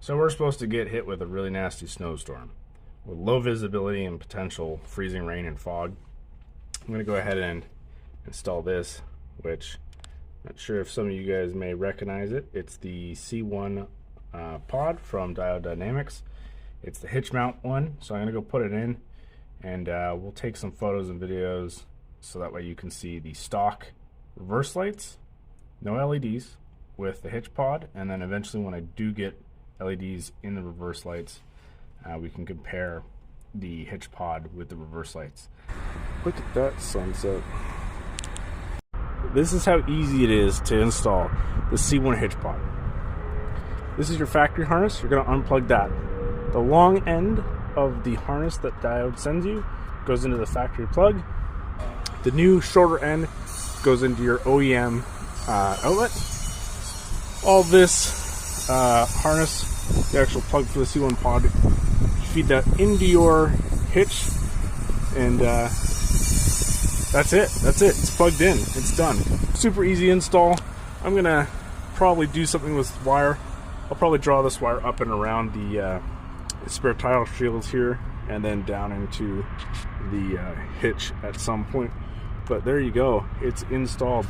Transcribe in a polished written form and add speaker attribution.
Speaker 1: So we're supposed to get hit with a really nasty snowstorm with low visibility and potential freezing rain and fog. I'm going to go ahead and install this, which I'm not sure if some of you guys may recognize it. It's the C1 pod from Diode Dynamics. It's the hitch mount one, so I'm going to go put it in, and we'll take some photos and videos so that way you can see the stock reverse lights, no LEDs, with the hitch pod, and then eventually when I do get LEDs in the reverse lights, we can compare the hitch pod with the reverse lights. Look at that sunset. This is how easy it is to install the C1 hitch pod. This is your factory harness. You're going to unplug that. The long end of the harness that Diode sends you goes into the factory plug. The new shorter end goes into your OEM outlet. All this harness, the actual plug for the C1 pod, you feed that into your hitch, and that's it. It's plugged in. It's done. Super easy install. I'm gonna probably do something with wire. I'll probably draw this wire up and around the spare tire shields here, and then down into the hitch at some point. But there you go. It's installed.